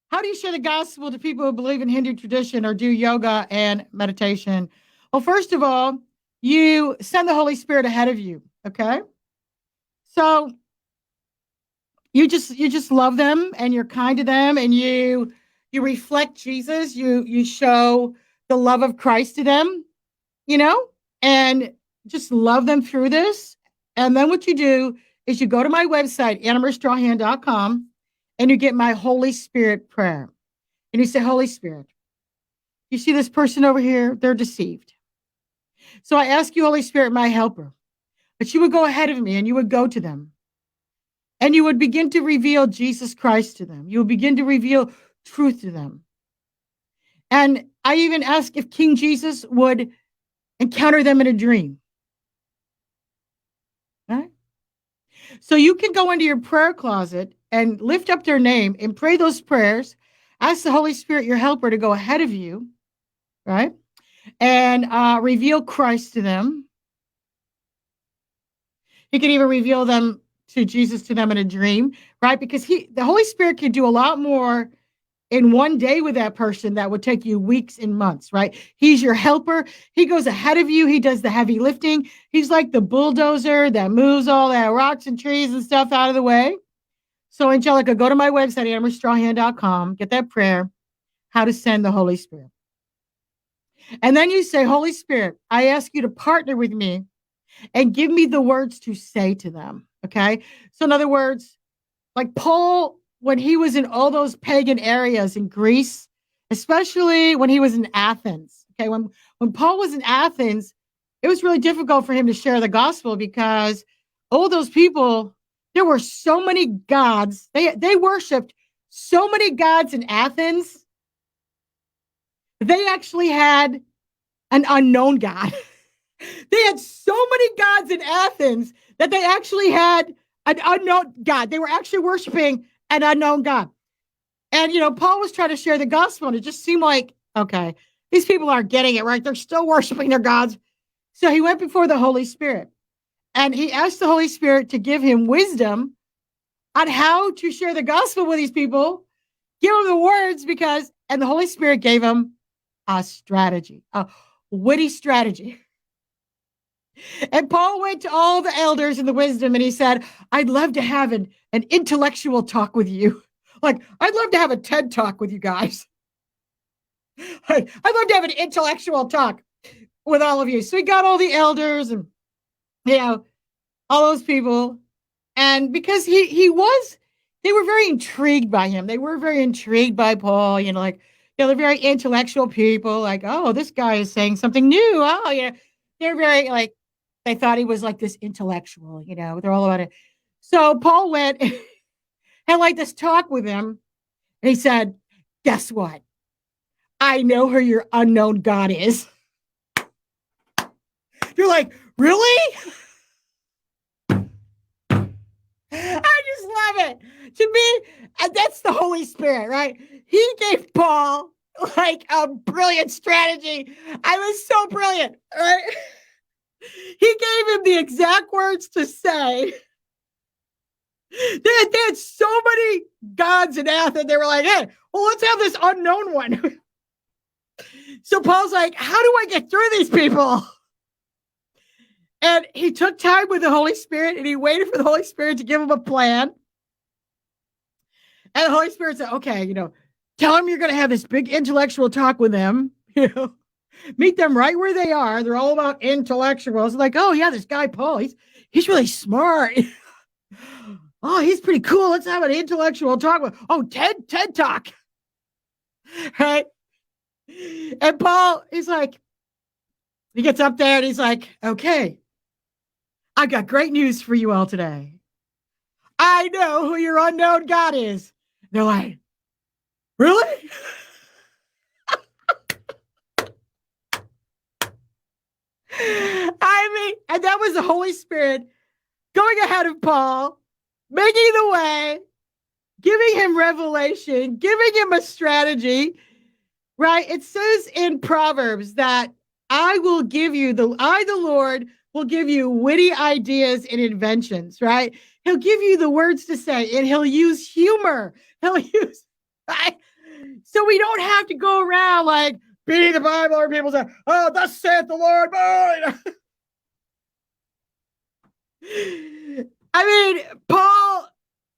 How do you share the gospel to people who believe in Hindu tradition or do yoga and meditation? Well, first of all, you send the Holy Spirit ahead of you. Okay. So you just love them and you're kind to them and you reflect Jesus. You show the love of Christ to them, you know, and just love them through this. And then what you do is you go to my website, AnnamarieStrawhand.com, and you get my Holy Spirit prayer. And you say, Holy Spirit, you see this person over here? They're deceived. So I ask you, Holy Spirit, my helper, that you would go ahead of me and you would go to them and you would begin to reveal Jesus Christ to them. You would begin to reveal truth to them. And I even ask if King Jesus would encounter them in a dream. Right? So you can go into your prayer closet and lift up their name and pray those prayers. Ask the Holy Spirit, your helper, to go ahead of you, right? And reveal Christ to them. He can even reveal them to Jesus to them in a dream, right? Because the Holy Spirit can do a lot more in one day with that person that would take you weeks and months, right? He's your helper. He goes ahead of you. He does the heavy lifting. He's like the bulldozer that moves all that rocks and trees and stuff out of the way. So, Angelica, go to my website, AnnamarieStrawhand.com, get that prayer, how to send the Holy Spirit. And then you say, Holy Spirit, I ask you to partner with me and give me the words to say to them. Okay. So, in other words, like Paul, when he was in all those pagan areas in Greece, especially when he was in Athens. Okay. When Paul was in Athens, it was really difficult for him to share the gospel because all those people, there were so many gods. They worshiped so many gods in Athens. They actually had an unknown God. They had so many gods in Athens that they actually had an unknown God. They were actually worshiping an unknown God. And, Paul was trying to share the gospel, and it just seemed like, okay, these people aren't getting it right. They're still worshiping their gods. So he went before the Holy Spirit, and he asked the Holy Spirit to give him wisdom on how to share the gospel with these people, give them the words, and the Holy Spirit gave him a strategy, a witty strategy. And Paul went to all the elders and the wisdom and he said, I'd love to have an intellectual talk with you. Like, I'd love to have a TED talk with you guys. I'd love to have an intellectual talk with all of you. So he got all the elders and, all those people. And because they were very intrigued by him. They were very intrigued by Paul, they're very intellectual people. Like, oh, this guy is saying something new. Oh, they're very they thought he was like this intellectual, they're all about it. So Paul went and had this talk with him. And he said, guess what? I know who your unknown God is. You're like, really? I just love it. To me, that's the Holy Spirit, right? He gave Paul a brilliant strategy. I was so brilliant, right? He gave him the exact words to say. They had so many gods in Athens. They were like, hey, well, let's have this unknown one. So Paul's like, how do I get through these people? And he took time with the Holy Spirit and he waited for the Holy Spirit to give him a plan. And the Holy Spirit said, okay, tell them you're going to have this big intellectual talk with them, meet them right where they are. They're all about intellectuals. Like, oh yeah, this guy, Paul, he's really smart. Oh, he's pretty cool. Let's have an intellectual talk with, TED talk. Right. And Paul, he gets up there and he's like, okay, I got great news for you all today. I know who your unknown God is. They're like, really? And that was the Holy Spirit going ahead of Paul, making the way, giving him revelation, giving him a strategy, right? It says in Proverbs that I, the Lord, will give you witty ideas and inventions, right? He'll give you the words to say, and he'll use humor. Right? So we don't have to go around like beating the Bible or people say, oh, thus saith the Lord. I mean, Paul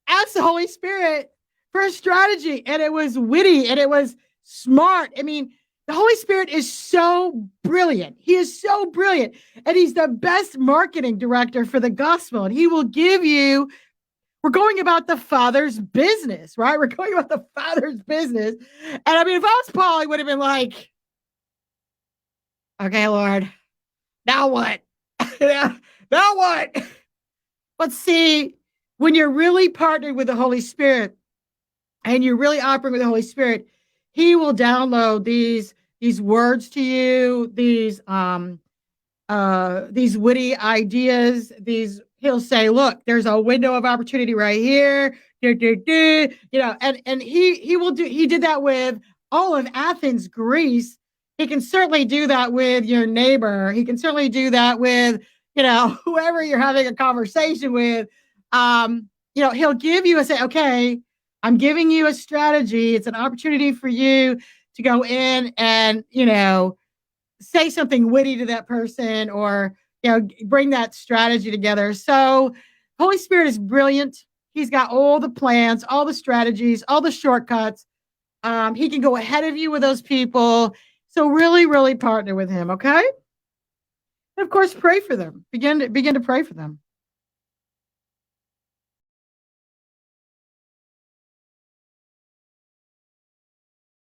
asked the Holy Spirit for a strategy, and it was witty and it was smart. I mean, the Holy Spirit is so brilliant. He is so brilliant. And he's the best marketing director for the gospel. And he will give you, we're going about the Father's business, right? We're going about the Father's business. And I mean, if I was Paul, I would have been like, okay, Lord, now what? Now what? But see, when you're really partnered with the Holy Spirit and you're really operating with the Holy Spirit, he will download these words to you, these witty ideas, he'll say, look, there's a window of opportunity right here. And he did that with all of Athens, Greece. He can certainly do that with your neighbor. He can certainly do that with, whoever you're having a conversation with. He'll give you say, okay, I'm giving you a strategy. It's an opportunity for you to go in and, say something witty to that person, or bring that strategy together. So Holy Spirit is brilliant. He's got all the plans, all the strategies, all the shortcuts. He can go ahead of you with those people. So really partner with him. Okay, and of course pray for them. Begin to pray for them.